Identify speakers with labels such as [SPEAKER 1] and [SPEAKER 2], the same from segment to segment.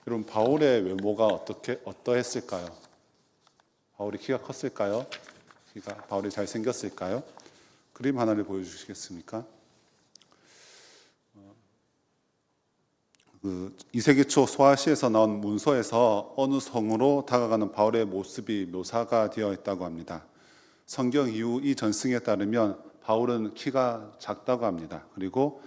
[SPEAKER 1] 여러분, 바울의 외모가 어떠했을까요? 바울이 키가 컸을까요? 바울이 잘생겼을까요? 그림 하나를 보여주시겠습니까? 2세기 초 소아시에서 나온 문서에서 어느 성으로 다가가는 바울의 모습이 묘사가 되어 있다고 합니다. 성경 이후 이 전승에 따르면 바울은 키가 작다고 합니다. 그리고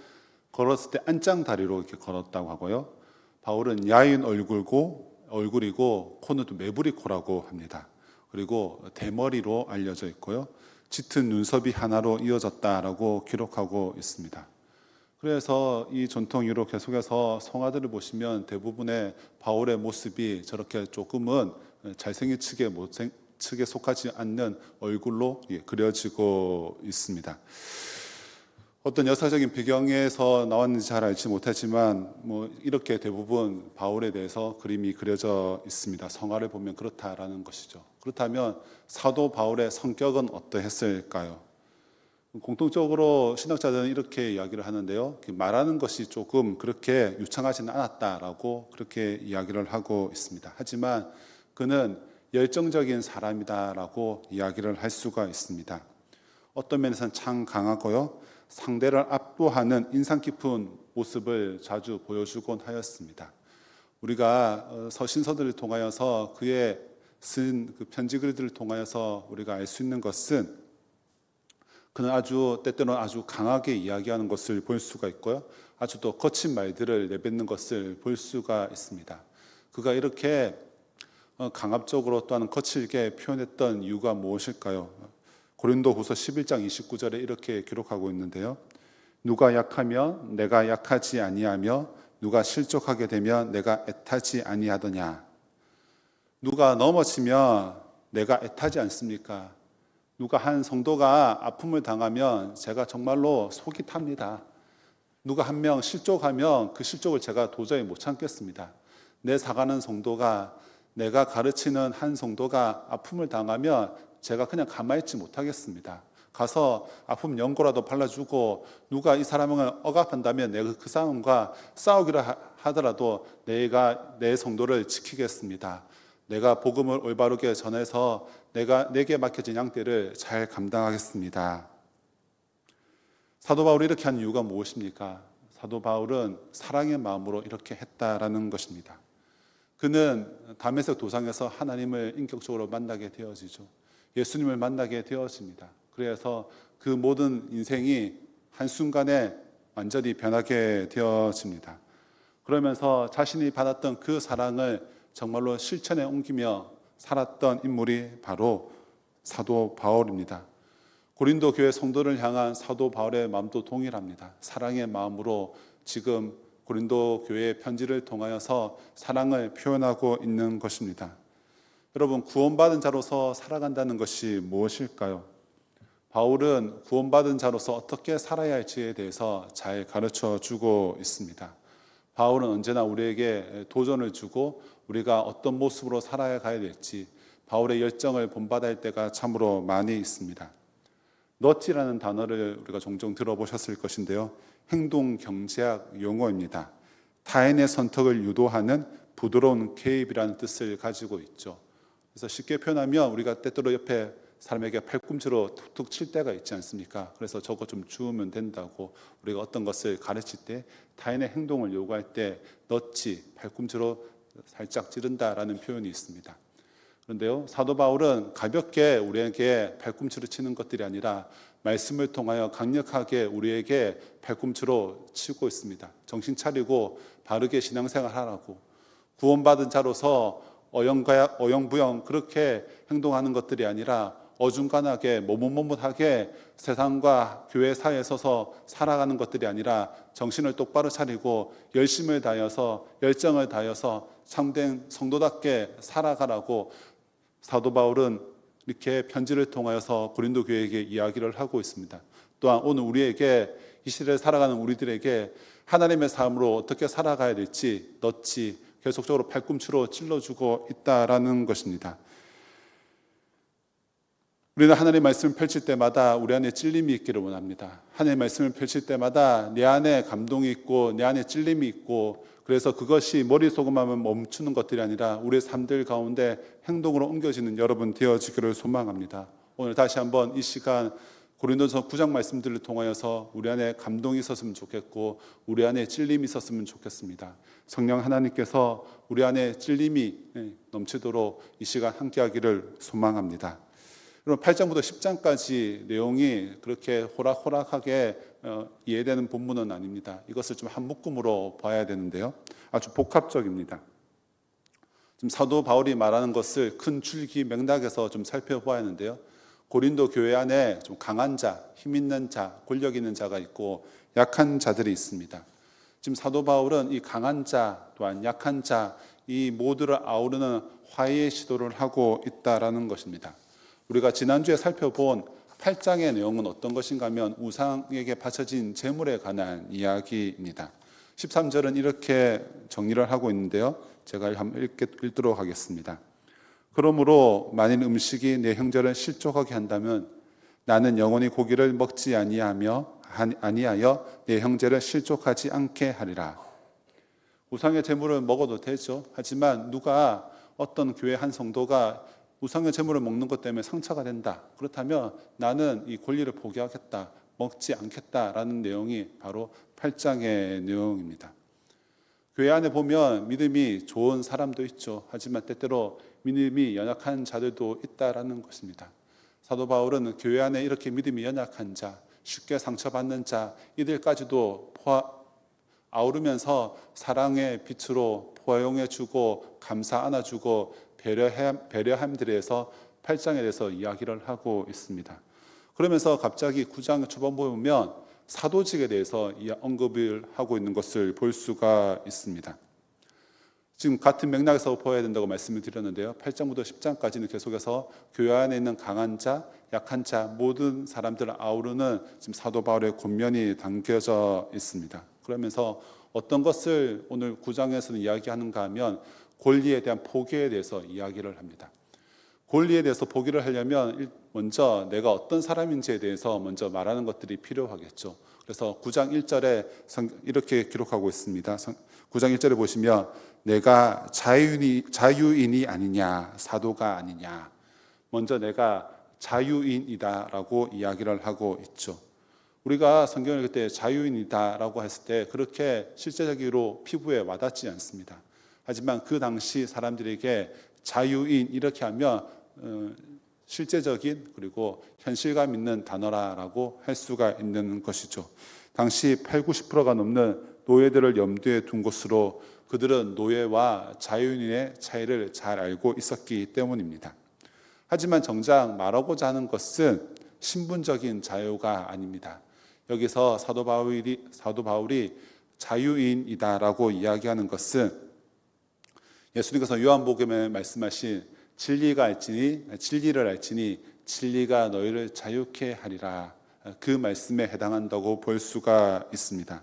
[SPEAKER 1] 걸었을 때 안짱다리로 이렇게 걸었다고 하고요. 바울은 야윈 얼굴이고 코는 또 메부리 코라고 합니다. 그리고 대머리로 알려져 있고요. 짙은 눈썹이 하나로 이어졌다라고 기록하고 있습니다. 그래서 이 전통으로 계속해서 성화들을 보시면 대부분의 바울의 모습이 저렇게 조금은 잘생긴 측에 속하지 않는 얼굴로 그려지고 있습니다. 어떤 역사적인 배경에서 나왔는지 잘 알지 못하지만 이렇게 대부분 바울에 대해서 그림이 그려져 있습니다. 성화를 보면 그렇다라는 것이죠. 그렇다면 사도 바울의 성격은 어떠했을까요? 공통적으로 신학자들은 이렇게 이야기를 하는데요. 말하는 것이 조금 그렇게 유창하지는 않았다라고 그렇게 이야기를 하고 있습니다. 하지만 그는 열정적인 사람이다라고 이야기를 할 수가 있습니다. 어떤 면에서는 참 강하고요. 상대를 압도하는 인상 깊은 모습을 자주 보여주곤 하였습니다. 우리가 서신서들을 통하여서 그의 쓴 그 편지글들을 통하여서 우리가 알 수 있는 것은 그는 때때로는 아주 강하게 이야기하는 것을 볼 수가 있고요. 아주 또 거친 말들을 내뱉는 것을 볼 수가 있습니다. 그가 이렇게 강압적으로 또한 거칠게 표현했던 이유가 무엇일까요? 고린도후서 11장 29절에 이렇게 기록하고 있는데요. 누가 약하면 내가 약하지 아니하며 누가 실족하게 되면 내가 애타지 아니하더냐. 누가 넘어지면 내가 애타지 않습니까? 누가 한 성도가 아픔을 당하면 제가 정말로 속이 탑니다. 누가 한 명 실족하면 그 실족을 제가 도저히 못 참겠습니다. 내 사가는 성도가, 내가 가르치는 한 성도가 아픔을 당하면 제가 그냥 가만히 있지 못하겠습니다. 가서 아픔 연고라도 발라주고 누가 이 사람을 억압한다면 내가 그 사람과 싸우기라 하더라도 내가 내 성도를 지키겠습니다. 내가 복음을 올바르게 전해서 내게 맡겨진 양떼를 잘 감당하겠습니다. 사도 바울이 이렇게 한 이유가 무엇입니까? 사도 바울은 사랑의 마음으로 이렇게 했다라는 것입니다. 그는 다메섹 도상에서 하나님을 인격적으로 만나게 되어지죠. 예수님을 만나게 되어집니다. 그래서 그 모든 인생이 한순간에 완전히 변하게 되어집니다. 그러면서 자신이 받았던 그 사랑을 정말로 실천에 옮기며 살았던 인물이 바로 사도 바울입니다. 고린도 교회 성도를 향한 사도 바울의 마음도 동일합니다. 사랑의 마음으로 지금 고린도 교회의 편지를 통하여서 사랑을 표현하고 있는 것입니다. 여러분, 구원받은 자로서 살아간다는 것이 무엇일까요? 바울은 구원받은 자로서 어떻게 살아야 할지에 대해서 잘 가르쳐 주고 있습니다. 바울은 언제나 우리에게 도전을 주고 우리가 어떤 모습으로 살아야 될지 바울의 열정을 본받을 때가 참으로 많이 있습니다. 너티라는 단어를 우리가 종종 들어보셨을 것인데요. 행동 경제학 용어입니다. 타인의 선택을 유도하는 부드러운 개입이라는 뜻을 가지고 있죠. 그래서 쉽게 표현하면 우리가 때때로 옆에 사람에게 팔꿈치로 툭툭 칠 때가 있지 않습니까? 그래서 저거 좀 주우면 된다고 우리가 어떤 것을 가르칠 때 타인의 행동을 요구할 때 너치, 팔꿈치로 살짝 찌른다라는 표현이 있습니다. 그런데요, 사도 바울은 가볍게 우리에게 팔꿈치로 치는 것들이 아니라 말씀을 통하여 강력하게 우리에게 팔꿈치로 치고 있습니다. 정신 차리고 바르게 신앙생활 하라고, 구원받은 자로서 어영부영 그렇게 행동하는 것들이 아니라 어중간하게 머뭇머뭇하게 세상과 교회 사이에 서서 살아가는 것들이 아니라 정신을 똑바로 차리고 열심을 다해서 열정을 다해서 참된 성도답게 살아가라고 사도 바울은 이렇게 편지를 통하여서 고린도 교회에게 이야기를 하고 있습니다. 또한 오늘 우리에게 이 시대를 살아가는 우리들에게 하나님의 삶으로 어떻게 살아가야 될지 넛지 계속적으로 팔꿈치로 찔러주고 있다라는 것입니다. 우리는 하나님의 말씀을 펼칠 때마다 우리 안에 찔림이 있기를 원합니다. 하나님의 말씀을 펼칠 때마다 내 안에 감동이 있고 내 안에 찔림이 있고, 그래서 그것이 머릿속에만 멈추는 것들이 아니라 우리의 삶들 가운데 행동으로 옮겨지는 여러분 되어지기를 소망합니다. 오늘 다시 한번 이 시간 고린도서 9장 말씀들을 통하여서 우리 안에 감동이 있었으면 좋겠고 우리 안에 찔림이 있었으면 좋겠습니다. 성령 하나님께서 우리 안에 찔림이 넘치도록 이 시간 함께하기를 소망합니다. 여러분 8장부터 10장까지 내용이 그렇게 호락호락하게 이해되는 본문은 아닙니다. 이것을 좀 한 묶음으로 봐야 되는데요. 아주 복합적입니다. 지금 사도 바울이 말하는 것을 큰 줄기 맥락에서 좀 살펴봐야 하는데요. 고린도 교회 안에 좀 강한 자, 힘 있는 자, 권력 있는 자가 있고 약한 자들이 있습니다. 지금 사도 바울은 이 강한 자 또한 약한 자 이 모두를 아우르는 화해의 시도를 하고 있다라는 것입니다. 우리가 지난주에 살펴본 8장의 내용은 어떤 것인가 하면 우상에게 바쳐진 제물에 관한 이야기입니다. 13절은 이렇게 정리를 하고 있는데요. 제가 한번 읽도록 하겠습니다. 그러므로 만일 음식이 내 형제를 실족하게 한다면 나는 영원히 고기를 먹지 아니하여 내 형제를 실족하지 않게 하리라. 우상의 제물을 먹어도 되죠. 하지만 누가 어떤 교회 한 성도가 우상의 제물을 먹는 것 때문에 상처가 된다. 그렇다면 나는 이 권리를 포기하겠다. 먹지 않겠다라는 내용이 바로 8장의 내용입니다. 교회 안에 보면 믿음이 좋은 사람도 있죠. 하지만 때때로 믿음이 연약한 자들도 있다라는 것입니다. 사도 바울은 교회 안에 이렇게 믿음이 연약한 자, 쉽게 상처받는 자, 이들까지도 아우르면서 사랑의 빛으로 포용해주고 감사 안아주고 배려함들에서 8장에 대해서 이야기를 하고 있습니다. 그러면서 갑자기 9장 초반부에 보면 사도직에 대해서 언급을 하고 있는 것을 볼 수가 있습니다. 지금 같은 맥락에서 보아야 된다고 말씀을 드렸는데요. 8장부터 10장까지는 계속해서 교회 안에 있는 강한 자, 약한 자, 모든 사람들을 아우르는 지금 사도 바울의 권면이 담겨져 있습니다. 그러면서 어떤 것을 오늘 9장에서는 이야기하는가 하면 권리에 대한 포기에 대해서 이야기를 합니다. 권리에 대해서 포기를 하려면 먼저 내가 어떤 사람인지에 대해서 먼저 말하는 것들이 필요하겠죠. 그래서 9장 1절에 이렇게 기록하고 있습니다. 9장 1절에 보시면 내가 자유인이 아니냐, 사도가 아니냐. 먼저 내가 자유인이다라고 이야기를 하고 있죠. 우리가 성경을 읽을 때 자유인이다라고 했을 때 그렇게 실제적으로 피부에 와닿지 않습니다. 하지만 그 당시 사람들에게 자유인 이렇게 하면 실제적인 그리고 현실감 있는 단어라고 할 수가 있는 것이죠. 당시 80-90%가 넘는 노예들을 염두에 둔 것으로 그들은 노예와 자유인의 차이를 잘 알고 있었기 때문입니다. 하지만 정작 말하고자 하는 것은 신분적인 자유가 아닙니다. 여기서 사도 바울이 자유인이다라고 이야기하는 것은 예수님께서 요한복음에 말씀하신 진리를 알지니 진리가 너희를 자유케 하리라, 그 말씀에 해당한다고 볼 수가 있습니다.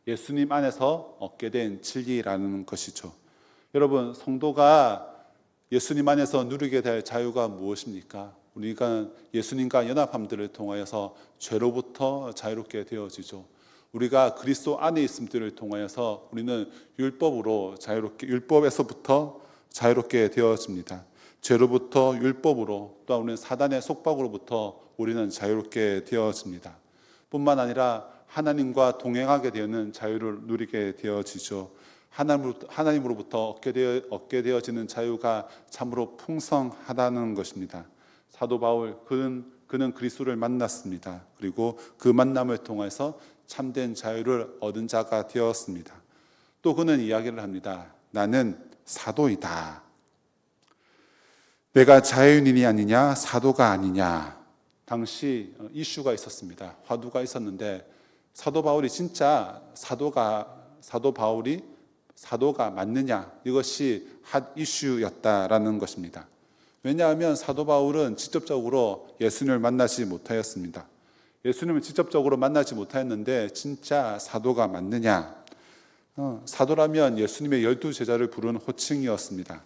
[SPEAKER 1] 예수님 안에서 얻게 된 진리라는 것이죠. 여러분, 성도가 예수님 안에서 누리게 될 자유가 무엇입니까? 우리가 예수님과 연합함들을 통하여서 죄로부터 자유롭게 되어지죠. 우리가 그리스도 안에 있음들을 통하여서 우리는 율법에서부터 자유롭게 되어집니다. 죄로부터 율법으로, 또한 우리는 사단의 속박으로부터 우리는 자유롭게 되어집니다. 뿐만 아니라 하나님과 동행하게 되는 자유를 누리게 되어지죠. 하나님으로부터 얻게 되어지는 자유가 참으로 풍성하다는 것입니다. 사도 바울 그는 그리스도를 만났습니다. 그리고 그 만남을 통해서 참된 자유를 얻은 자가 되었습니다. 또 그는 이야기를 합니다. 나는 사도이다. 내가 자유인이 아니냐, 사도가 아니냐. 당시 이슈가 있었습니다. 화두가 있었는데 사도 바울이 진짜 사도 바울이 사도가 맞느냐, 이것이 핫 이슈였다라는 것입니다. 왜냐하면 사도 바울은 직접적으로 예수님을 만나지 못하였습니다. 예수님을 직접적으로 만나지 못하였는데 진짜 사도가 맞느냐? 사도라면 예수님의 12제자를 부르는 호칭이었습니다.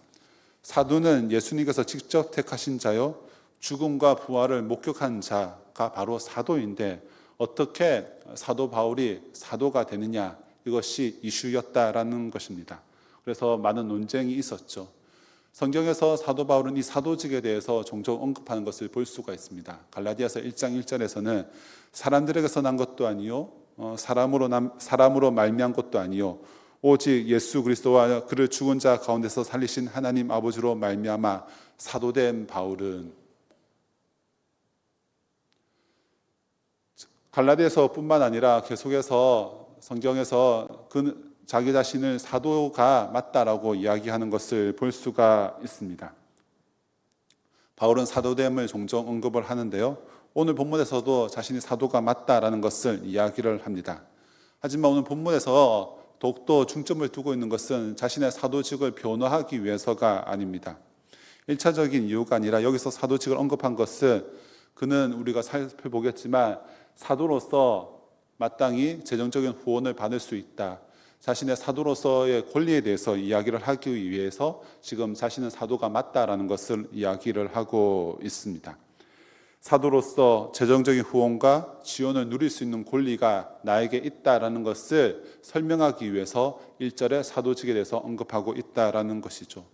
[SPEAKER 1] 사도는 예수님께서 직접 택하신 자요, 죽음과 부활을 목격한 자가 바로 사도인데 어떻게 사도 바울이 사도가 되느냐, 이것이 이슈였다라는 것입니다. 그래서 많은 논쟁이 있었죠. 성경에서 사도 바울은 이 사도직에 대해서 종종 언급하는 것을 볼 수가 있습니다. 갈라디아서 1장 1절에서는 사람들에게서 난 것도 아니요 사람으로 말미암은 것도 아니요 오직 예수 그리스도와 그를 죽은 자 가운데서 살리신 하나님 아버지로 말미암아 사도된 바울은, 갈라디아서뿐만 아니라 계속해서 성경에서 자기 자신을 사도가 맞다라고 이야기하는 것을 볼 수가 있습니다. 바울은 사도됨을 종종 언급을 하는데요, 오늘 본문에서도 자신이 사도가 맞다라는 것을 이야기를 합니다. 하지만 오늘 본문에서 더욱더 중점을 두고 있는 것은 자신의 사도직을 변호하기 위해서가 아닙니다. 1차적인 이유가 아니라 여기서 사도직을 언급한 것은 그는 우리가 살펴보겠지만 사도로서 마땅히 재정적인 후원을 받을 수 있다, 자신의 사도로서의 권리에 대해서 이야기를 하기 위해서 지금 자신은 사도가 맞다라는 것을 이야기를 하고 있습니다. 사도로서 재정적인 후원과 지원을 누릴 수 있는 권리가 나에게 있다라는 것을 설명하기 위해서 1절에 사도직에 대해서 언급하고 있다라는 것이죠.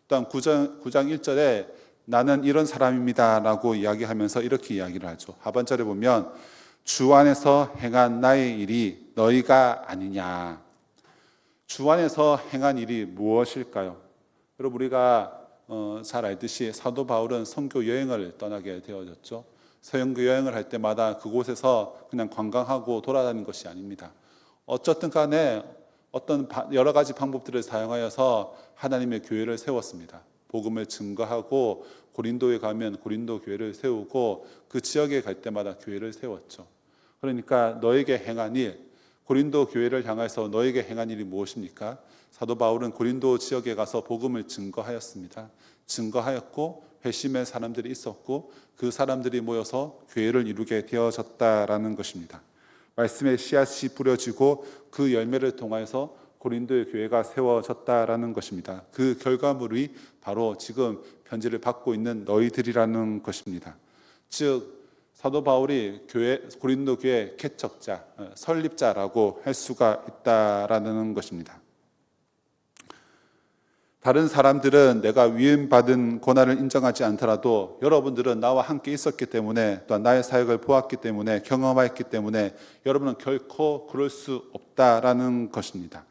[SPEAKER 1] 또한 9장 1절에 나는 이런 사람입니다 라고 이야기하면서 이렇게 이야기를 하죠. 하반절에 보면 주 안에서 행한 나의 일이 너희가 아니냐. 주 안에서 행한 일이 무엇일까요? 여러분, 우리가 잘 알듯이 사도 바울은 선교 여행을 떠나게 되어졌죠. 선교 여행을 할 때마다 그곳에서 그냥 관광하고 돌아다니는 것이 아닙니다. 어쨌든 간에 어떤 여러 가지 방법들을 사용하여서 하나님의 교회를 세웠습니다. 복음을 증거하고 고린도에 가면 고린도 교회를 세우고 그 지역에 갈 때마다 교회를 세웠죠. 그러니까 너에게 행한 일, 고린도 교회를 향해서 너에게 행한 일이 무엇입니까? 사도 바울은 고린도 지역에 가서 복음을 증거하였습니다. 증거하였고 회심의 사람들이 있었고 그 사람들이 모여서 교회를 이루게 되어졌다라는 것입니다. 말씀의 씨앗이 뿌려지고 그 열매를 통하여서 고린도의 교회가 세워졌다라는 것입니다. 그 결과물이 바로 지금 편지를 받고 있는 너희들이라는 것입니다. 즉 사도 바울이 고린도 교회 개척자, 설립자라고 할 수가 있다라는 것입니다. 다른 사람들은 내가 위임받은 고난을 인정하지 않더라도 여러분들은 나와 함께 있었기 때문에 또 나의 사역을 보았기 때문에 경험했기 때문에 여러분은 결코 그럴 수 없다라는 것입니다.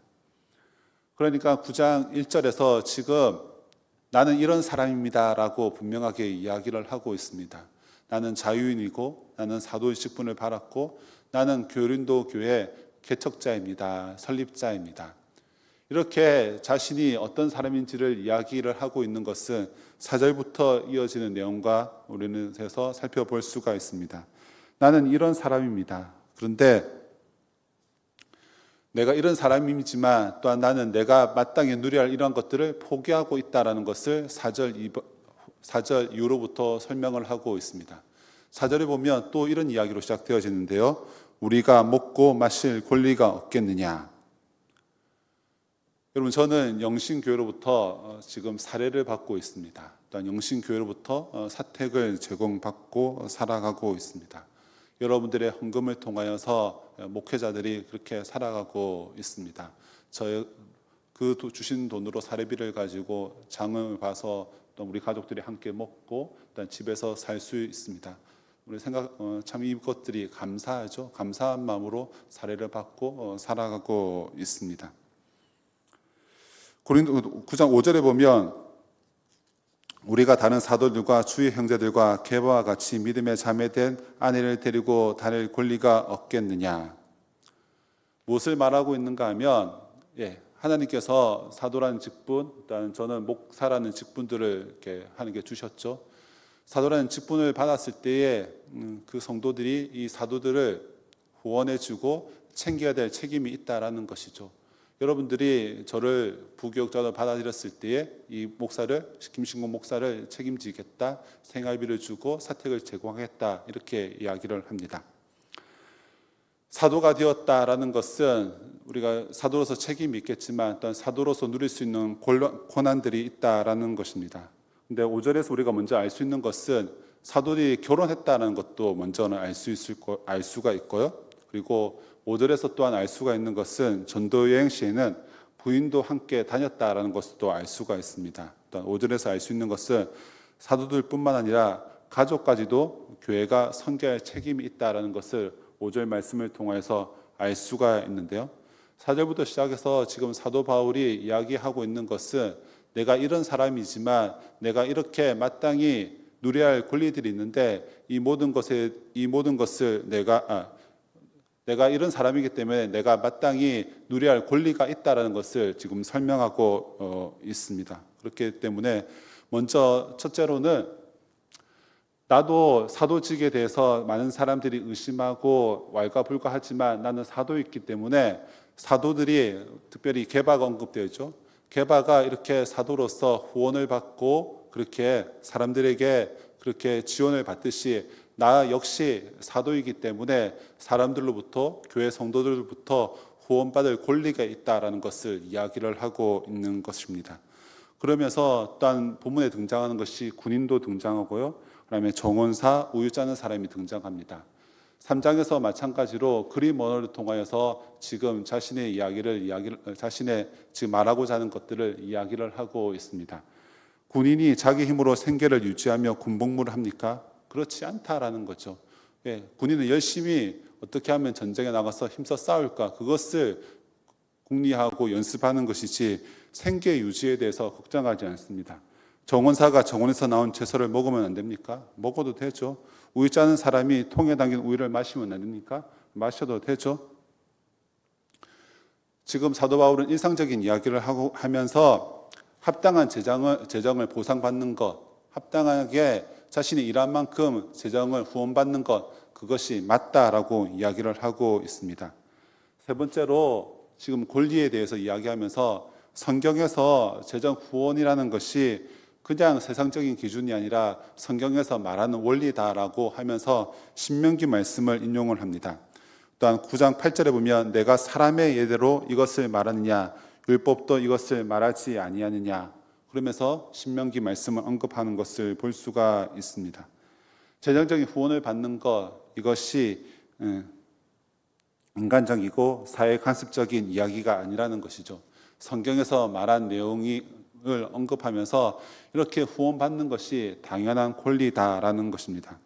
[SPEAKER 1] 그러니까 9장 1절에서 지금 나는 이런 사람입니다 라고 분명하게 이야기를 하고 있습니다. 나는 자유인이고 나는 사도의 직분을 받았고 나는 고린도 교회 개척자입니다. 설립자입니다. 이렇게 자신이 어떤 사람인지를 이야기를 하고 있는 것은 4절부터 이어지는 내용과 우리는 해서 살펴볼 수가 있습니다. 나는 이런 사람입니다. 그런데 내가 이런 사람이지만 또한 나는 내가 마땅히 누려야 할 이런 것들을 포기하고 있다는 것을 4절 이후로부터 설명을 하고 있습니다. 4절에 보면 또 이런 이야기로 시작되어지는데요. 우리가 먹고 마실 권리가 없겠느냐. 여러분, 저는 영신교회로부터 지금 사례를 받고 있습니다. 또한 영신교회로부터 사택을 제공받고 살아가고 있습니다. 여러분들의 헌금을 통하여서 목회자들이 그렇게 살아가고 있습니다. 그 주신 돈으로 사례비를 가지고 장을 봐서 또 우리 가족들이 함께 먹고 또 집에서 살 수 있습니다. 우리 참 이것들이 감사하죠. 감사한 마음으로 사례를 받고 살아가고 있습니다. 고린도 9장 5절에 보면 우리가 다른 사도들과 주의 형제들과 게바와 같이 믿음의 자매된 아내를 데리고 다닐 권리가 없겠느냐. 무엇을 말하고 있는가 하면 하나님께서 사도라는 직분, 일단 저는 목사라는 직분들을 이렇게 하나님께 주셨죠. 사도라는 직분을 받았을 때에 그 성도들이 이 사도들을 후원해주고 챙겨야 될 책임이 있다라는 것이죠. 여러분들이 저를 부교육자로 받아들였을 때에 이 목사를, 김신곤 목사를 책임지겠다, 생활비를 주고 사택을 제공하겠다, 이렇게 이야기를 합니다. 사도가 되었다라는 것은 우리가 사도로서 책임이 있겠지만 또한 사도로서 누릴 수 있는 고난들이 있다라는 것입니다. 근데 5절에서 우리가 먼저 알 수 있는 것은 사도들이 결혼했다는 것도 먼저는 알 수가 있고요. 그리고 5절에서 또한 알 수가 있는 것은 전도 여행 시에는 부인도 함께 다녔다라는 것도 알 수가 있습니다. 또한 5절에서 알 수 있는 것은 사도들뿐만 아니라 가족까지도 교회가 섬겨야 할 책임이 있다라는 것을 5절 말씀을 통해서 알 수가 있는데요. 4절부터 시작해서 지금 사도 바울이 이야기하고 있는 것은 내가 이런 사람이지만 내가 이렇게 마땅히 누려야 할 권리들이 있는데 이 모든 것을 내가 이런 사람이기 때문에 내가 마땅히 누려야 할 권리가 있다라는 것을 지금 설명하고 있습니다. 그렇기 때문에 먼저 첫째로는 나도 사도직에 대해서 많은 사람들이 의심하고 왈가불가하지만 나는 사도였기 때문에 사도들이 특별히 게바가 언급되어 있죠. 게바가 이렇게 사도로서 후원을 받고 그렇게 사람들에게 그렇게 지원을 받듯이 나 역시 사도이기 때문에 사람들로부터 교회 성도들로부터 후원받을 권리가 있다라는 것을 이야기를 하고 있는 것입니다. 그러면서 또한 본문에 등장하는 것이 군인도 등장하고요. 그다음에 정원사, 우유 짜는 사람이 등장합니다. 3장에서 마찬가지로 그림 언어를 통하여서 지금 자신의 자신의 지금 말하고자 하는 것들을 이야기를 하고 있습니다. 군인이 자기 힘으로 생계를 유지하며 군복무를 합니까? 그렇지 않다라는 거죠. 예, 군인은 열심히 어떻게 하면 전쟁에 나가서 힘써 싸울까? 그것을 궁리하고 연습하는 것이지 생계 유지에 대해서 걱정하지 않습니다. 정원사가 정원에서 나온 채소를 먹으면 안 됩니까? 먹어도 되죠. 우유 짜는 사람이 통에 담긴 우유를 마시면 안 됩니까? 마셔도 되죠. 지금 사도 바울은 일상적인 이야기를 하면서 합당한 재정을 보상받는 것, 합당하게 자신이 일한 만큼 재정을 후원받는 것, 그것이 맞다라고 이야기를 하고 있습니다. 세 번째로 지금 권리에 대해서 이야기하면서 성경에서 재정 후원이라는 것이 그냥 세상적인 기준이 아니라 성경에서 말하는 원리다라고 하면서 신명기 말씀을 인용을 합니다. 또한 9장 8절에 보면 내가 사람의 예대로 이것을 말하느냐 율법도 이것을 말하지 아니하느냐 그러면서 신명기 말씀을 언급하는 것을 볼 수가 있습니다. 재정적인 후원을 받는 것 이것이 인간적이고 사회 간섭적인 이야기가 아니라는 것이죠. 성경에서 말한 내용을 언급하면서 이렇게 후원받는 것이 당연한 권리다라는 것입니다.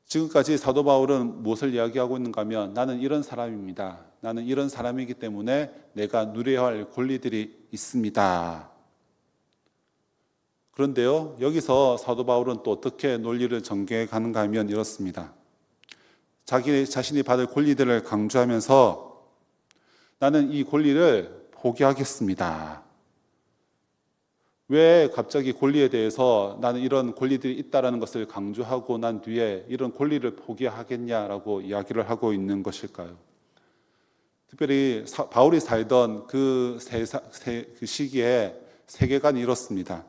[SPEAKER 1] 지금까지 사도 바울은 무엇을 이야기하고 있는가 하면 나는 이런 사람입니다. 나는 이런 사람이기 때문에 내가 누려야 할 권리들이 있습니다. 그런데요, 여기서 사도 바울은 또 어떻게 논리를 전개해 가는가 하면 이렇습니다. 자기 자신이 받을 권리들을 강조하면서 나는 이 권리를 포기하겠습니다. 왜 갑자기 권리에 대해서 나는 이런 권리들이 있다는 것을 강조하고 난 뒤에 이런 권리를 포기하겠냐라고 이야기를 하고 있는 것일까요? 특별히 바울이 살던 그 시기에 세계관이 이렇습니다.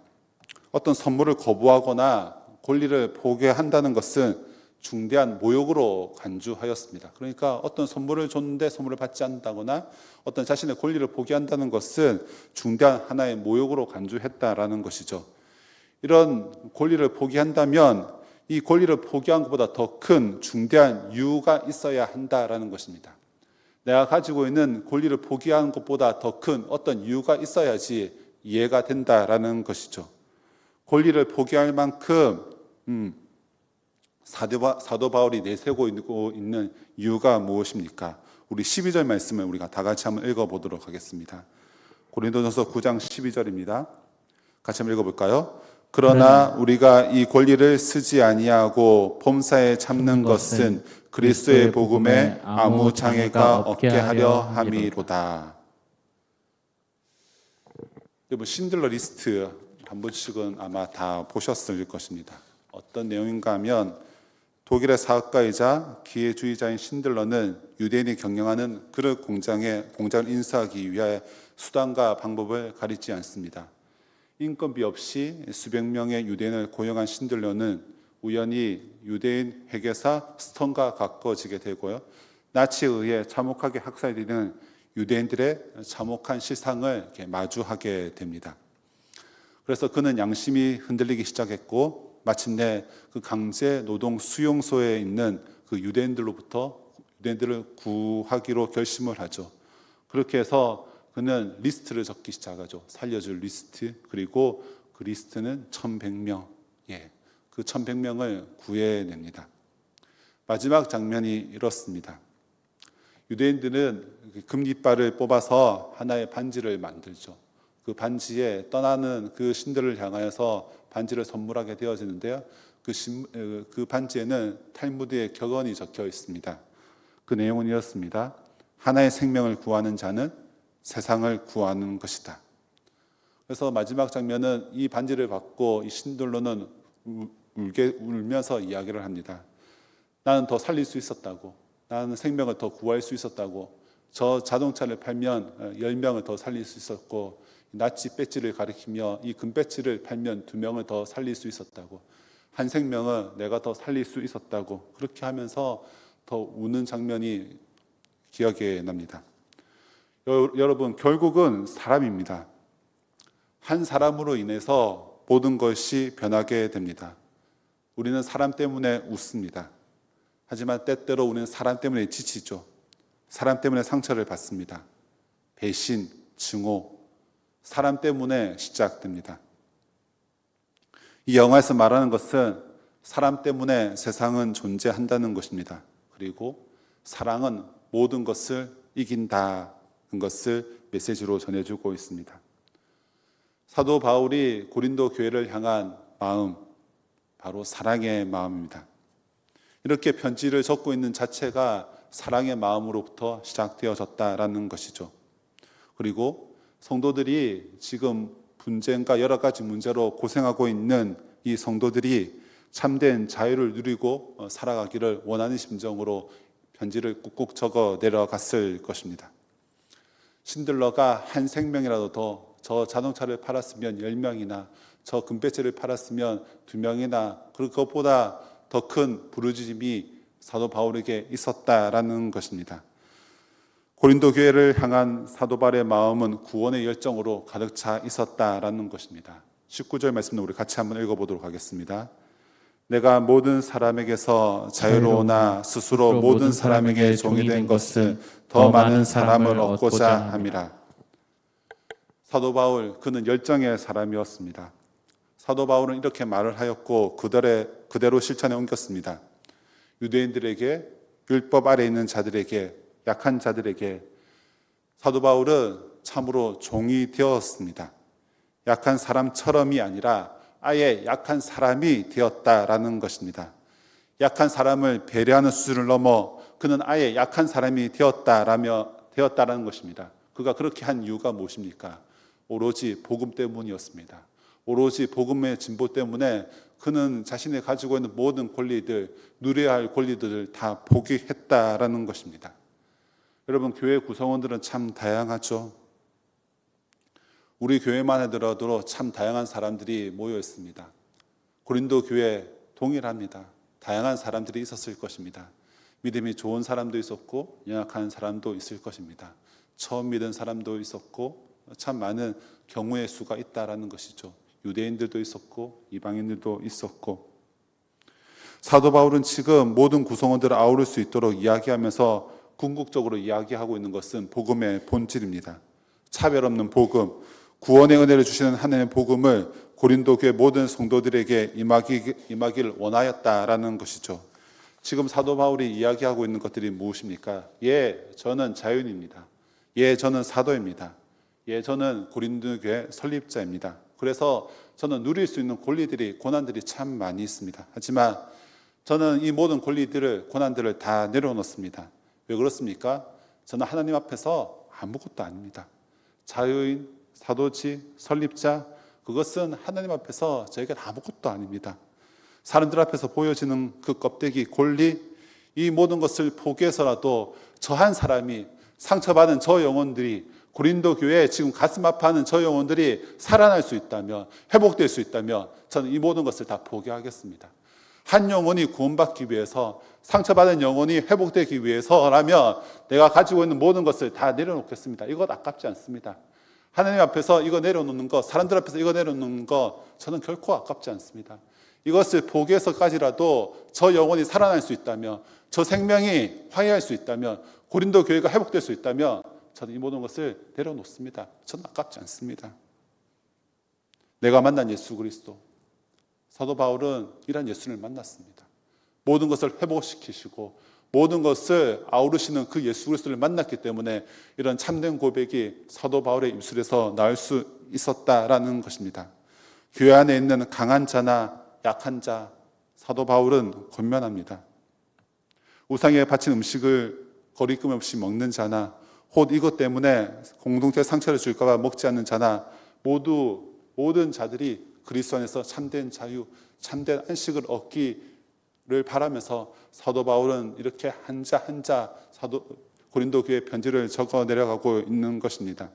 [SPEAKER 1] 어떤 선물을 거부하거나 권리를 포기한다는 것은 중대한 모욕으로 간주하였습니다. 그러니까 어떤 선물을 줬는데 선물을 받지 않는다거나 어떤 자신의 권리를 포기한다는 것은 중대한 하나의 모욕으로 간주했다라는 것이죠. 이런 권리를 포기한다면 이 권리를 포기한 것보다 더 큰 중대한 이유가 있어야 한다라는 것입니다. 내가 가지고 있는 권리를 포기한 것보다 더 큰 어떤 이유가 있어야지 이해가 된다라는 것이죠. 권리를 포기할 만큼 사도 바울이 내세우고 있는 이유가 무엇입니까? 우리 12절 말씀을 우리가 다 같이 한번 읽어보도록 하겠습니다. 고린도전서 9장 12절입니다. 같이 한번 읽어볼까요? 그러나 우리가 이 권리를 쓰지 아니하고 범사에 참는 것은 그리스도의 복음에 아무 장애가 없게 하려 함이로다. 여러분 신들러 리스트 한 번씩은 아마 다 보셨을 것입니다. 어떤 내용인가 하면 독일의 사업가이자 기회주의자인 신들러는 유대인이 경영하는 그릇 공장을 인수하기 위해 수단과 방법을 가리지 않습니다. 인건비 없이 수백 명의 유대인을 고용한 신들러는 우연히 유대인 회계사 스톤과 가까워지게 되고요. 나치에 의해 참혹하게 학살되는 유대인들의 참혹한 실상을 이렇게 마주하게 됩니다. 그래서 그는 양심이 흔들리기 시작했고 마침내 그 강제 노동 수용소에 있는 그 유대인들을 구하기로 결심을 하죠. 그렇게 해서 그는 리스트를 적기 시작하죠. 살려줄 리스트. 그리고 그 리스트는 1,100명. 그 1,100명을 구해냅니다. 마지막 장면이 이렇습니다. 유대인들은 금깃발을 뽑아서 하나의 반지를 만들죠. 그 반지에 떠나는 그 신들을 향하여서 반지를 선물하게 되어지는데요. 그 반지에는 탈무드의 격언이 적혀 있습니다. 그 내용은 이렇습니다. 하나의 생명을 구하는 자는 세상을 구하는 것이다. 그래서 마지막 장면은 이 반지를 받고 이 신들로는 울면서 이야기를 합니다. 나는 더 살릴 수 있었다고. 나는 생명을 더 구할 수 있었다고. 저 자동차를 팔면 10명을 더 살릴 수 있었고, 나치 배지를 가리키며 이 금 배지를 팔면 2명을 더 살릴 수 있었다고. 한 생명을 내가 더 살릴 수 있었다고. 그렇게 하면서 더 우는 장면이 기억에 납니다. 여러분, 결국은 사람입니다. 한 사람으로 인해서 모든 것이 변하게 됩니다. 우리는 사람 때문에 웃습니다. 하지만 때때로 우리는 사람 때문에 지치죠. 사람 때문에 상처를 받습니다. 배신, 증오, 사람 때문에 시작됩니다. 이 영화에서 말하는 것은 사람 때문에 세상은 존재한다는 것입니다. 그리고 사랑은 모든 것을 이긴다는 것을 메시지로 전해주고 있습니다. 사도 바울이 고린도 교회를 향한 마음, 바로 사랑의 마음입니다. 이렇게 편지를 적고 있는 자체가 사랑의 마음으로부터 시작되어졌다라는 것이죠. 그리고 성도들이 지금 분쟁과 여러 가지 문제로 고생하고 있는 이 성도들이 참된 자유를 누리고 살아가기를 원하는 심정으로 편지를 꾹꾹 적어 내려갔을 것입니다. 신들러가 한 생명이라도 더, 저 자동차를 팔았으면 10명이나, 저 금배지를 팔았으면 2명이나, 그것보다 더 큰 부르짖음이 사도 바울에게 있었다라는 것입니다. 고린도 교회를 향한 사도 바울의 마음은 구원의 열정으로 가득 차 있었다라는 것입니다. 19절 말씀을 우리 같이 한번 읽어보도록 하겠습니다. 내가 모든 사람에게서 자유로우나 스스로 모든 사람에게 종이 된 것은 더 많은 사람을 얻고자 함이라. 사도 바울, 그는 열정의 사람이었습니다. 사도 바울은 이렇게 말을 하였고 그대로 실천에 옮겼습니다. 유대인들에게, 율법 아래 있는 자들에게, 약한 자들에게 사도 바울은 참으로 종이 되었습니다. 약한 사람처럼이 아니라 아예 약한 사람이 되었다라는 것입니다. 약한 사람을 배려하는 수준을 넘어 그는 아예 약한 사람이 되었다라는 것입니다. 그가 그렇게 한 이유가 무엇입니까? 오로지 복음 때문이었습니다. 오로지 복음의 진보 때문에 그는 자신이 가지고 있는 모든 권리들, 누려야 할 권리들을 다 포기했다라는 것입니다. 여러분, 교회 구성원들은 참 다양하죠. 우리 교회만 하더라도 참 다양한 사람들이 모여 있습니다. 고린도 교회 동일합니다. 다양한 사람들이 있었을 것입니다. 믿음이 좋은 사람도 있었고 연약한 사람도 있을 것입니다. 처음 믿은 사람도 있었고 참 많은 경우의 수가 있다라는 것이죠. 유대인들도 있었고 이방인들도 있었고, 사도 바울은 지금 모든 구성원들을 아우를 수 있도록 이야기하면서 궁극적으로 이야기하고 있는 것은 복음의 본질입니다. 차별 없는 복음, 구원의 은혜를 주시는 하나님의 복음을 고린도 교회 모든 성도들에게 임하기를 원하였다라는 것이죠. 지금 사도 바울이 이야기하고 있는 것들이 무엇입니까? 저는 자유인입니다. 저는 사도입니다. 저는 고린도 교회 설립자입니다. 그래서 저는 누릴 수 있는 권리들이, 고난들이 참 많이 있습니다. 하지만 저는 이 모든 권리들을, 고난들을 다 내려놓습니다. 왜 그렇습니까? 저는 하나님 앞에서 아무것도 아닙니다. 자유인, 사도지, 설립자, 그것은 하나님 앞에서 저에게는 아무것도 아닙니다. 사람들 앞에서 보여지는 그 껍데기, 권리, 이 모든 것을 포기해서라도 저 한 사람이, 상처받은 저 영혼들이, 고린도 교회에 지금 가슴 아파하는 저 영혼들이 살아날 수 있다면, 회복될 수 있다면 저는 이 모든 것을 다 포기하겠습니다. 한 영혼이 구원받기 위해서, 상처받은 영혼이 회복되기 위해서라면 내가 가지고 있는 모든 것을 다 내려놓겠습니다. 이것 아깝지 않습니다. 하나님 앞에서 이거 내려놓는 거, 사람들 앞에서 이거 내려놓는 거 저는 결코 아깝지 않습니다. 이것을 포기해서까지라도 저 영혼이 살아날 수 있다면, 저 생명이 화해할 수 있다면, 고린도 교회가 회복될 수 있다면 저는 이 모든 것을 내려놓습니다. 저는 아깝지 않습니다. 내가 만난 예수 그리스도, 사도 바울은 이런 예수를 만났습니다. 모든 것을 회복시키시고 모든 것을 아우르시는 그 예수 그리스도를 만났기 때문에 이런 참된 고백이 사도 바울의 입술에서 나올 수 있었다라는 것입니다. 교회 안에 있는 강한 자나 약한 자, 사도 바울은 권면합니다. 우상에 바친 음식을 거리낌 없이 먹는 자나, 혹 이것 때문에 공동체 상처를 줄까 봐 먹지 않는 자나, 모든 자들이 그리스도 안에서 참된 자유, 참된 안식을 얻기를 바라면서 사도 바울은 이렇게 한자 한자 고린도 교회 편지를 적어 내려가고 있는 것입니다.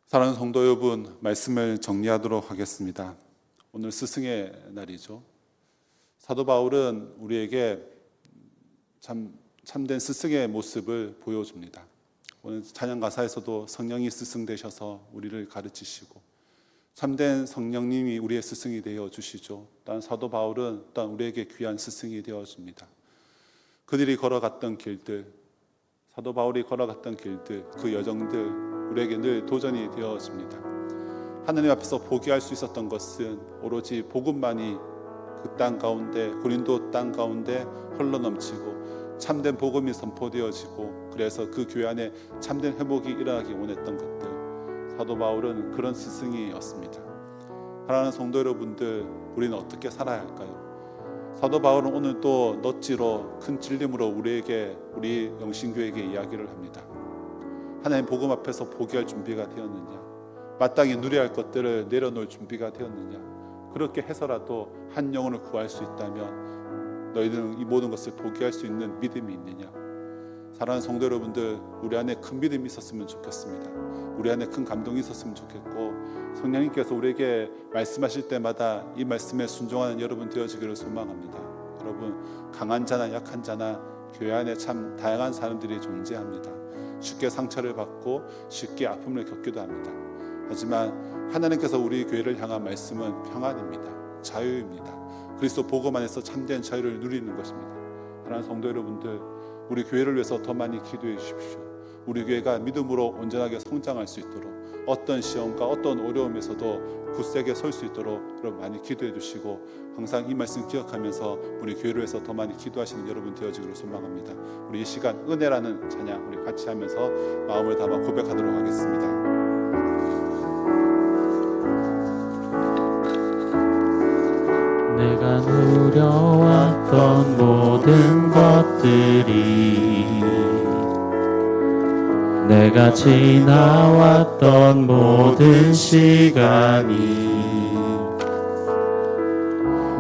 [SPEAKER 1] 사랑하는 성도 여러분, 말씀을 정리하도록 하겠습니다. 오늘 스승의 날이죠. 사도 바울은 우리에게 참된 스승의 모습을 보여줍니다. 오늘 찬양 가사에서도 성령이 스승 되셔서 우리를 가르치시고 참된 성령님이 우리의 스승이 되어 주시죠. 또한 사도 바울은 또한 우리에게 귀한 스승이 되어 줍니다. 그들이 걸어갔던 길들, 사도 바울이 걸어갔던 길들, 그 여정들 우리에게 늘 도전이 되어집니다. 하나님 앞에서 포기할 수 있었던 것은 오로지 복음만이 그 땅 가운데, 고린도 땅 가운데 흘러넘치고 참된 복음이 선포되어지고 그래서 그 교회 안에 참된 회복이 일어나기 원했던 것들, 사도 바울은 그런 스승이었습니다. 사랑하는 성도 여러분들, 우리는 어떻게 살아야 할까요? 사도 바울은 오늘 또 넛지로 큰 찔림으로 우리 영신교회에게 이야기를 합니다. 하나님 복음 앞에서 포기할 준비가 되었느냐? 마땅히 누려야 할 것들을 내려놓을 준비가 되었느냐? 그렇게 해서라도 한 영혼을 구할 수 있다면 너희들은 이 모든 것을 포기할 수 있는 믿음이 있느냐? 사랑하는 성도 여러분들, 우리 안에 큰 믿음이 있었으면 좋겠습니다. 우리 안에 큰 감동이 있었으면 좋겠고 성령님께서 우리에게 말씀하실 때마다 이 말씀에 순종하는 여러분 되어지기를 소망합니다. 여러분, 강한 자나 약한 자나 교회 안에 참 다양한 사람들이 존재합니다. 쉽게 상처를 받고 쉽게 아픔을 겪기도 합니다. 하지만 하나님께서 우리 교회를 향한 말씀은 평안입니다. 자유입니다. 그리스도 복음 안에서 참된 자유를 누리는 것입니다. 사랑하는 성도 여러분들, 우리 교회를 위해서 더 많이 기도해 주십시오. 우리 교회가 믿음으로 온전하게 성장할 수 있도록, 어떤 시험과 어떤 어려움에서도 굳세게 설 수 있도록 여러분 많이 기도해 주시고 항상 이 말씀 기억하면서 우리 교회를 위해서 더 많이 기도하시는 여러분 되어지기를 소망합니다. 우리 이 시간 은혜라는 찬양 우리 같이 하면서 마음을 담아 고백하도록 하겠습니다.
[SPEAKER 2] 내가 누려왔던 모든 것들이, 내가 지나왔던 모든 시간이,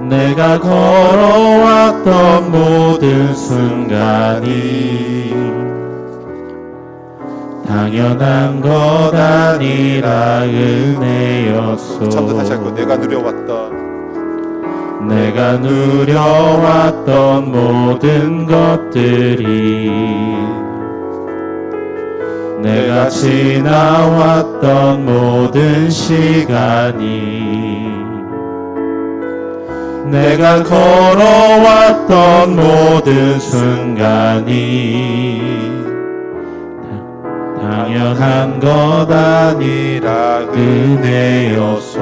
[SPEAKER 2] 내가 걸어왔던 모든 순간이 당연한 것 아니라 은혜였소.
[SPEAKER 1] 처음부터 다시 할게요.
[SPEAKER 2] 내가 누려왔던 모든 것들이, 내가 지나왔던 모든 시간이, 내가 걸어왔던 모든 순간이 당연한 것 아니라 은혜였소.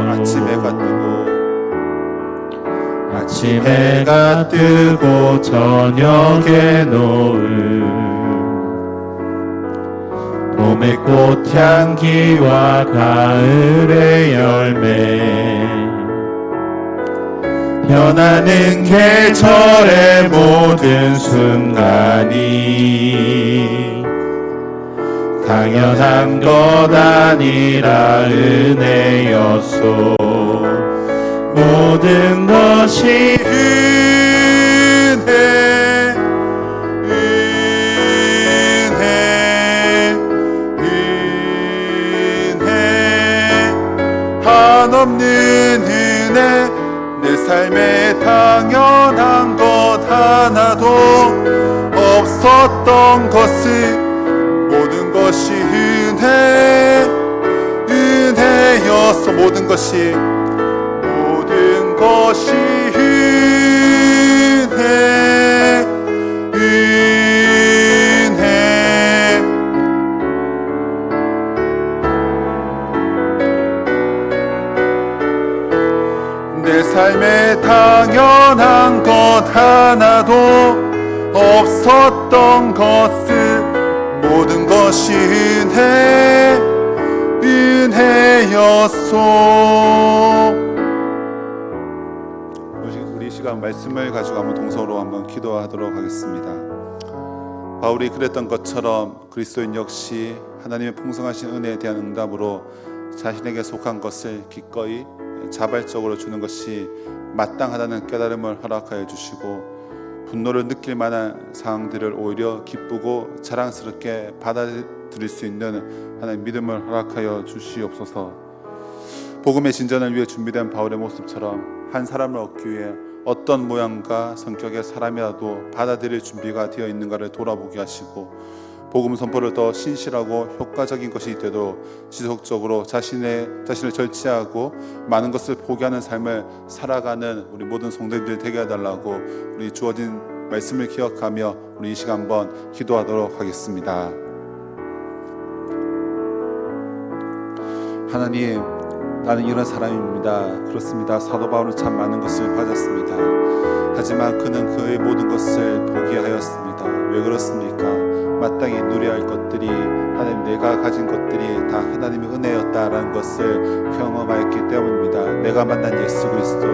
[SPEAKER 2] 아침해가 뜨고 저녁에 노을, 봄의 꽃향기와 가을의 열매, 변하는 계절의 모든 순간이 당연한 것 아니라 은혜였소. 모든 것이
[SPEAKER 1] 은혜 한없는 은혜, 내 삶에 당연한 것 하나도 없었던 것을 모든 것이 은혜였어. 모든 것이 것이 은혜 내 삶에 당연한 것 하나도 없었던 것은 모든 것이 은혜였소. 우리 시간 말씀을 가지고 한번 동서로 한번 기도하도록 하겠습니다. 바울이 그랬던 것처럼 그리스도인 역시 하나님의 풍성하신 은혜에 대한 응답으로 자신에게 속한 것을 기꺼이 자발적으로 주는 것이 마땅하다는 깨달음을 허락하여 주시고, 분노를 느낄 만한 상황들을 오히려 기쁘고 자랑스럽게 받아들일 수 있는 하나님의 믿음을 허락하여 주시옵소서. 복음의 진전을 위해 준비된 바울의 모습처럼 한 사람을 얻기 위해 어떤 모양과 성격의 사람이라도 받아들일 준비가 되어 있는가를 돌아보게 하시고, 복음 선포를 더 신실하고 효과적인 것이 되도록 지속적으로 자신을 절제하고 많은 것을 포기하는 삶을 살아가는 우리 모든 성도님들 되게 해달라고 우리 주어진 말씀을 기억하며 우리 이 시간 한번 기도하도록 하겠습니다. 하나님, 나는 이런 사람입니다. 그렇습니다. 사도 바울은 참 많은 것을 가졌습니다. 하지만 그는 그의 모든 것을 포기하였습니다. 왜 그렇습니까? 마땅히 누려야 할 것들이, 하나님 내가 가진 것들이 다 하나님의 은혜였다라는 것을 경험하였기 때문입니다. 내가 만난 예수 그리스도,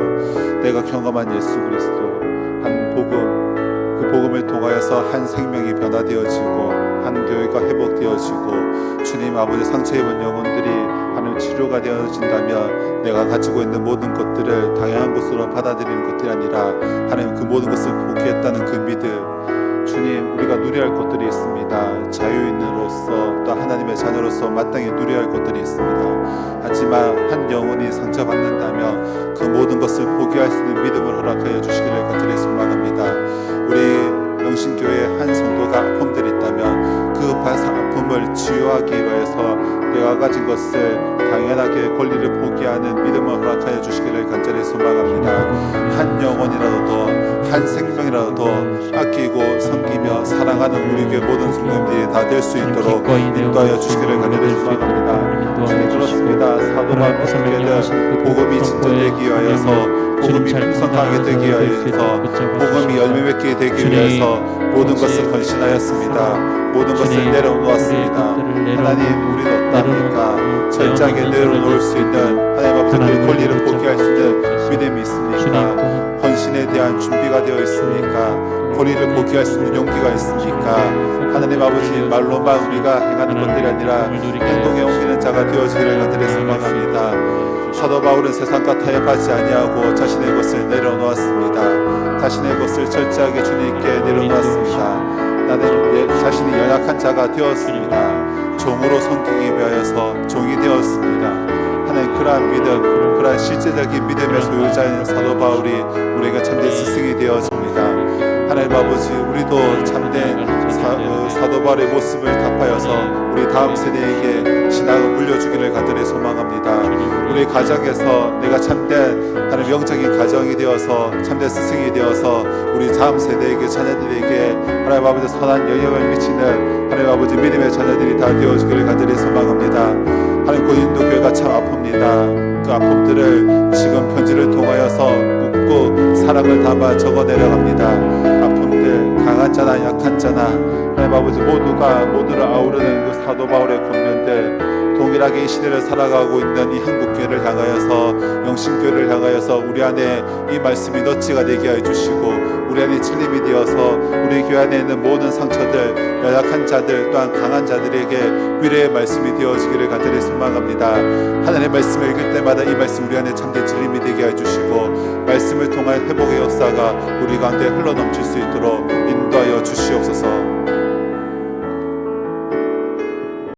[SPEAKER 1] 내가 경험한 예수 그리스도, 한 복음, 그 복음을 통하여서 한 생명이 변화되어지고 한 교회가 회복되어지고 주님 아버지 상처 입은 영혼들이 하나님 치료가 되어진다면 내가 가지고 있는 모든 것들을 당연한 것으로 받아들이는 것들이 아니라 하나님 그 모든 것을 포기했다는 그 믿음, 주님, 우리가 누려야 할 것들이 있습니다. 자유인으로서 또 하나님의 자녀로서 마땅히 누려야 할 것들이 있습니다. 하지만 한 영혼이 상처받는다면 그 모든 것을 포기할 수 있는 믿음을 허락하여 주시기를 간절히 소망합니다. 우리 영신교회에 한 성도가 아픔들이 있다면 그 아픔을 치유하기 위해서 내가 가진 것을 당연하게 권리를 포기하는 믿음을 허락하여 주시기를 간절히 소망합니다. 한 영혼이라도 한 생명이라도 아끼고 섬기며 사랑하는 우리 교회 모든 성도님들이 다 될 수 있도록 인도하여 주시기를 간절히 소망합니다. 주님, 그렇습니다. 사도 바울 어떻게든 복음이 진전되기 위하여서, 복음이 풍성하게 되기 위하여서, 복음이 열매 맺게 되기 위해서 모든 것을 헌신하였습니다. 모든 것을 내려놓았습니다. 하나님, 우리는 어떠합니까? 철저하게 내려놓을 수 있는 하나님 앞에 그 권리를 포기할 수 있는 믿음이 있습니까? 헌신에 대한 준비가 되어 있습니까? 권리를 포기할 수 있는 용기가 있습니까? 하나님 아버지, 말로만 우리가 행하는 것들이 아니라 행동에 옮기는 자가 되어지기를 간절히 소망합니다. 사도 바울은 세상과 타협하지 아니하고 자신의 것을 내려놓았습니다. 자신의 것을 철저하게 주님께 내려놓았습니다. 나는 내 자신이 연약한 자가 되었습니다. 종으로 섬기기 위하여서 종이 되었습니다. 하나님, 그러한 믿음, 그러한 실제적인 믿음의 소유자인 사도 바울이 우리가 참된 스승이 되었습니다. 하나님 아버지, 우리도 참된 사도 바울의 모습을 답하여서 우리 다음 세대에게 신앙을 물려주기를 간절히 소망합니다. 우리 가정에서 내가 참된 하나님 영적인 가정이 되어서 참된 스승이 되어서 우리 다음 세대에게, 자녀들에게 하나님 아버지 선한 영향을 미치는 하나님 아버지 믿음의 자녀들이 다 되어주기를 간절히 소망합니다. 하나님, 고린도 교회가 참 아픕니다. 그 아픔들을 지금 편지를 통하여서 묻고 사랑을 담아 적어 내려갑니다. 아픔들, 강한 자나 약한 자나 하나님 아버지 모두를 아우르는 그 사도 바울의 권면들, 동일하게 이 시대를 살아가고 있는 이 한국교회를 향하여서, 영신교회를 향하여서 우리 안에 이 말씀이 너치가 되게 하여 주시고 우리 안에 진림이 되어서 우리 교회 안에 있는 모든 상처들, 연약한 자들, 또한 강한 자들에게 위로의 말씀이 되어지기를 간절히 소망합니다. 하나님의 말씀을 읽을 때마다 이 말씀 우리 안에 참된 진림이 되게 하여 주시고 말씀을 통한 회복의 역사가 우리 가운데 흘러넘칠 수 있도록 인도하여 주시옵소서.